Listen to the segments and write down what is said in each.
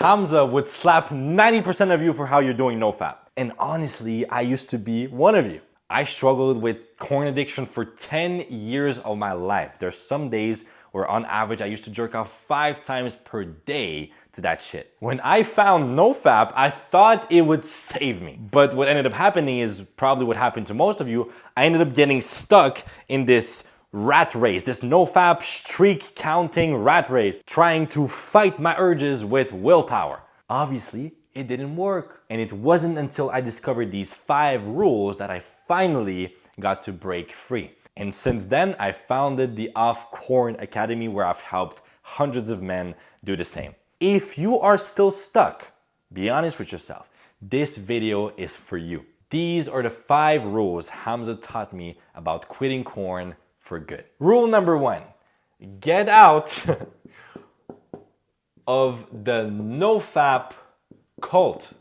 Hamza would slap 90% of you for how you're doing nofap. And honestly, I used to be one of you. I struggled with corn addiction for 10 years of my life. There's some days where on average I used to jerk off 5 times per day to that shit. When I found nofap, I thought it would save me. But what ended up happening is probably what happened to most of you. I ended up getting stuck in this rat race, this nofap streak counting rat race, trying to fight my urges with willpower. Obviously, it didn't work. And it wasn't until I discovered these 5 rules that I finally got to break free. And since then, I founded the Off Corn Academy, where I've helped hundreds of men do the same. If you are still stuck, be honest with yourself. This video is for you. These are the 5 rules Hamza taught me about quitting corn for good. Rule number 1, get out of the nofap cult.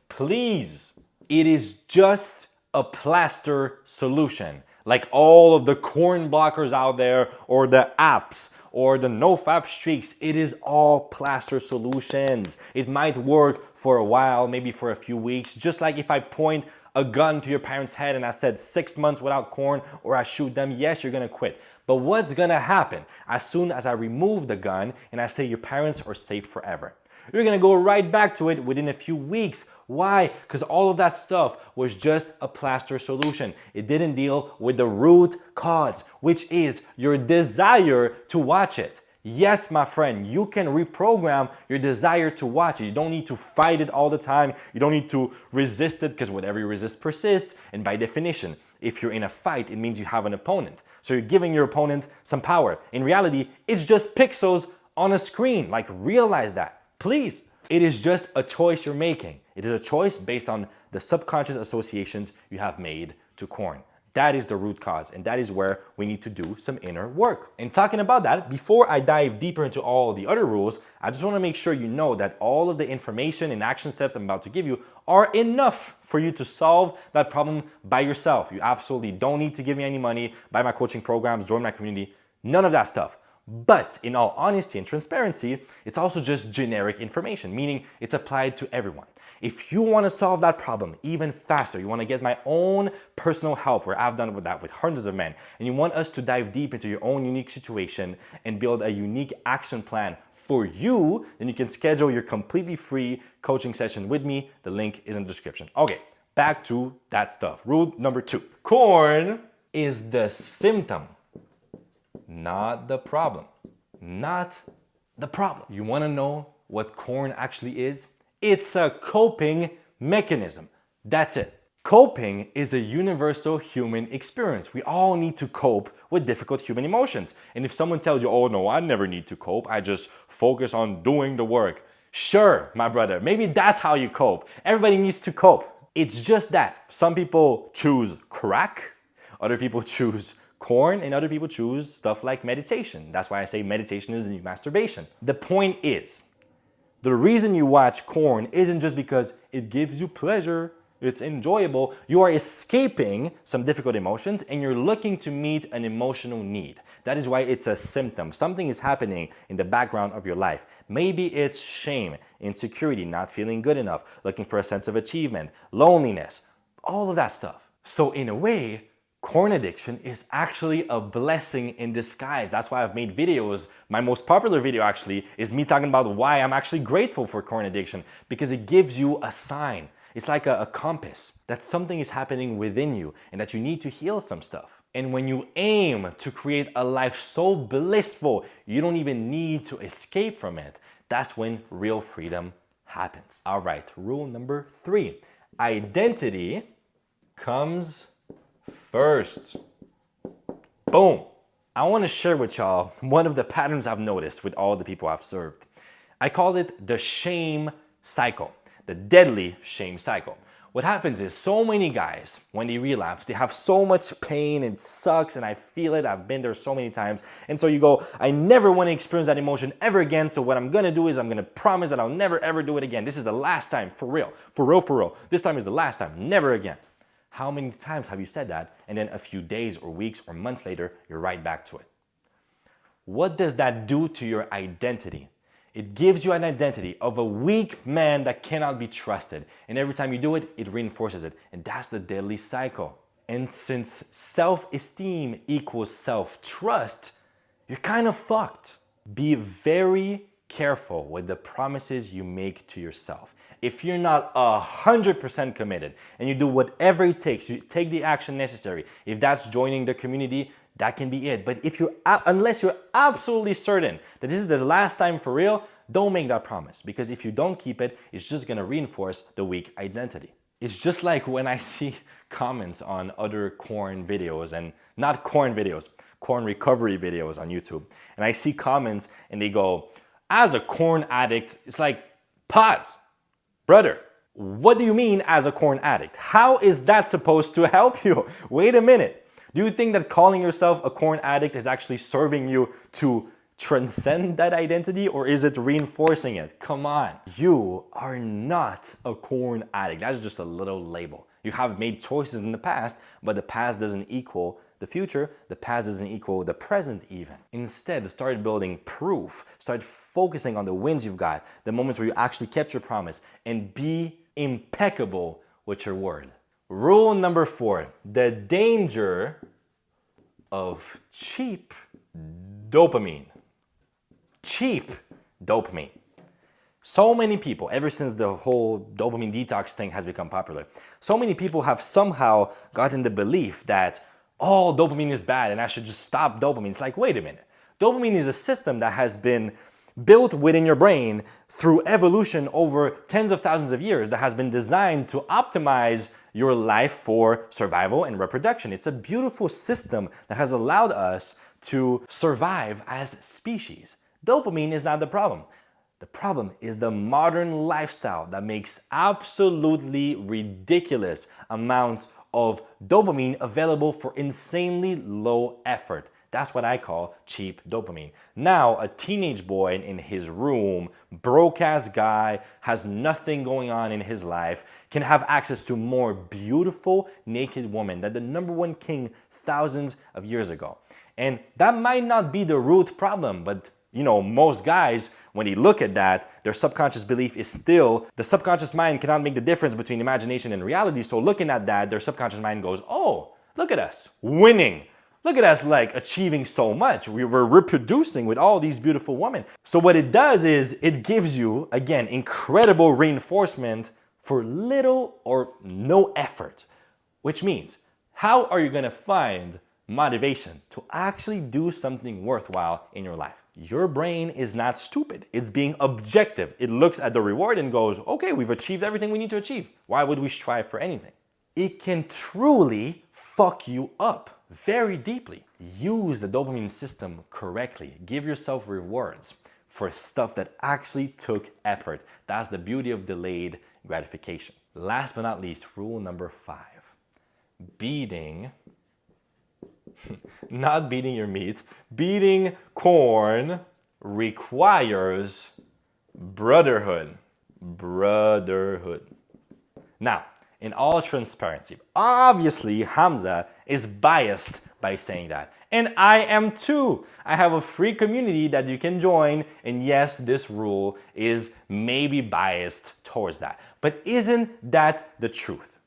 Please. It is just a plaster solution. Like all of the corn blockers out there, or the apps, or the nofap streaks, it is all plaster solutions. It might work for a while, maybe for a few weeks. Just like if I point a gun to your parents' head and I said 6 months without corn, or I shoot them, yes, you're gonna quit. But what's gonna happen as soon as I remove the gun and I say your parents are safe forever? You're gonna go right back to it within a few weeks. Why? Because all of that stuff was just a plaster solution. It didn't deal with the root cause, which is your desire to watch it. Yes, my friend, you can reprogram your desire to watch it. You don't need to fight it all the time. You don't need to resist it, because whatever you resist persists. And by definition, if you're in a fight, it means you have an opponent. So you're giving your opponent some power. In reality, it's just pixels on a screen. Like, realize that. Please. It is just a choice you're making. It is a choice based on the subconscious associations you have made to corn. That is the root cause, and that is where we need to do some inner work. And talking about that, before I dive deeper into all the other rules, I just want to make sure you know that all of the information and action steps I'm about to give you are enough for you to solve that problem by yourself. You absolutely don't need to give me any money, buy my coaching programs, join my community, none of that stuff. But in all honesty and transparency, it's also just generic information, meaning it's applied to everyone. If you want to solve that problem even faster, you want to get my own personal help, where I've done that with hundreds of men, and you want us to dive deep into your own unique situation and build a unique action plan for you, then you can schedule your completely free coaching session with me. The link is in the description. Okay, back to that stuff. Rule number 2. Corn is the symptom, not the problem. Not the problem. You want to know what corn actually is? It's a coping mechanism. That's it. Coping is a universal human experience. We all need to cope with difficult human emotions. And if someone tells you, oh no, I never need to cope, I just focus on doing the work. Sure, my brother, maybe that's how you cope. Everybody needs to cope. It's just that. Some people choose crack, other people choose corn, and other people choose stuff like meditation. That's why I say meditation is masturbation. The point is, the reason you watch corn isn't just because it gives you pleasure, it's enjoyable. You are escaping some difficult emotions and you're looking to meet an emotional need. That is why it's a symptom. Something is happening in the background of your life. Maybe it's shame, insecurity, not feeling good enough, looking for a sense of achievement, loneliness, all of that stuff. So in a way, corn addiction is actually a blessing in disguise. That's why I've made videos. My most popular video actually is me talking about why I'm actually grateful for corn addiction, because it gives you a sign. It's like a compass that something is happening within you and that you need to heal some stuff. And when you aim to create a life so blissful, you don't even need to escape from it. That's when real freedom happens. All right, rule number 3. Identity comes first. Boom. I want to share with y'all one of the patterns I've noticed with all the people I've served. I call it the shame cycle, the deadly shame cycle. What happens is, so many guys, when they relapse, they have so much pain, it sucks, and I feel it, I've been there so many times. And so you go, I never want to experience that emotion ever again, so what I'm going to do is I'm going to promise that I'll never ever do it again. This is the last time, for real, for real, for real. This time is the last time, never again. How many times have you said that, and then a few days or weeks or months later, you're right back to it? What does that do to your identity? It gives you an identity of a weak man that cannot be trusted. And every time you do it, it reinforces it. And that's the deadly cycle. And since self-esteem equals self-trust, you're kind of fucked. Be very careful with the promises you make to yourself. If you're not 100% committed and you do whatever it takes, you take the action necessary. If that's joining the community, that can be it. But unless you're absolutely certain that this is the last time for real, don't make that promise. Because if you don't keep it, it's just gonna reinforce the weak identity. It's just like when I see comments on other corn videos, and not corn videos, corn recovery videos on YouTube. And I see comments and they go, as a corn addict, it's like, pause, brother. What do you mean as a corn addict? How is that supposed to help you? Wait a minute. Do you think that calling yourself a corn addict is actually serving you to transcend that identity, or is it reinforcing it? Come on. You are not a corn addict. That's just a little label. You have made choices in the past, but the past doesn't equal the future. The past doesn't equal the present even. Instead, start building proof. Start focusing on the wins you've got, the moments where you actually kept your promise, and be impeccable with your word. Rule number 4, the danger of cheap dopamine. Cheap dopamine. So many people, ever since the whole dopamine detox thing has become popular, so many people have somehow gotten the belief that all dopamine is bad and I should just stop dopamine. It's like, wait a minute. Dopamine is a system that has been built within your brain through evolution over tens of thousands of years, that has been designed to optimize your life for survival and reproduction. It's a beautiful system that has allowed us to survive as species. Dopamine is not the problem. The problem is the modern lifestyle that makes absolutely ridiculous amounts of dopamine available for insanely low effort. That's what I call cheap dopamine. Now, a teenage boy in his room, broke-ass guy, has nothing going on in his life, can have access to more beautiful naked women than the #1 king thousands of years ago. And that might not be the root problem, but you know, most guys, when they look at that, their subconscious belief is still, the subconscious mind cannot make the difference between imagination and reality. So looking at that, their subconscious mind goes, oh, look at us winning. Look at us like achieving so much. We were reproducing with all these beautiful women. So what it does is it gives you, again, incredible reinforcement for little or no effort, which means how are you gonna find motivation to actually do something worthwhile in your life? Your brain is not stupid. It's being objective. It looks at the reward and goes, okay, we've achieved everything we need to achieve. Why would we strive for anything? It can truly fuck you up very deeply. Use the dopamine system correctly. Give yourself rewards for stuff that actually took effort. That's the beauty of delayed gratification. Last but not least, rule number 5. Not beating your meat, beating corn requires brotherhood. Brotherhood. Now, in all transparency, obviously Hamza is biased by saying that. And I am too. I have a free community that you can join. And yes, this rule is maybe biased towards that. But isn't that the truth?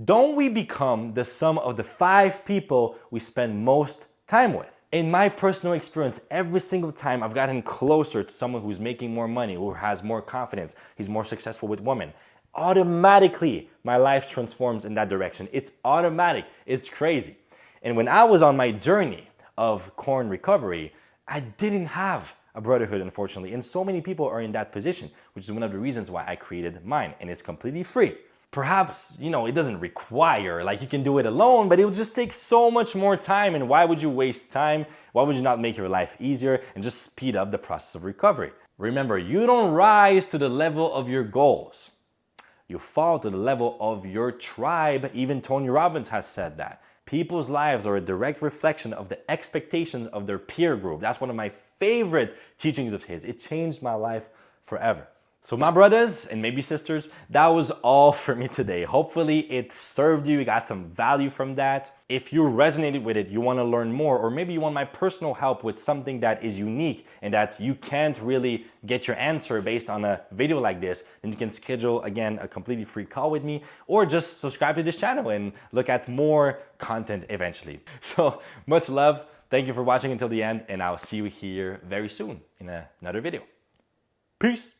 Don't we become the sum of the 5 people we spend most time with? In my personal experience, every single time I've gotten closer to someone who's making more money, who has more confidence, he's more successful with women, automatically my life transforms in that direction. It's automatic. It's crazy. And when I was on my journey of corn recovery, I didn't have a brotherhood, unfortunately. And so many people are in that position, which is one of the reasons why I created mine. And it's completely free. Perhaps, you know, it doesn't require, like you can do it alone, but it will just take so much more time. And why would you waste time? Why would you not make your life easier and just speed up the process of recovery? Remember, you don't rise to the level of your goals. You fall to the level of your tribe. Even Tony Robbins has said that. People's lives are a direct reflection of the expectations of their peer group. That's one of my favorite teachings of his. It changed my life forever. So my brothers and maybe sisters, that was all for me today. Hopefully it served you, you got some value from that. If you resonated with it, you want to learn more, or maybe you want my personal help with something that is unique and that you can't really get your answer based on a video like this, then you can schedule, again, a completely free call with me, or just subscribe to this channel and look at more content eventually. So much love. Thank you for watching until the end, and I'll see you here very soon in another video. Peace.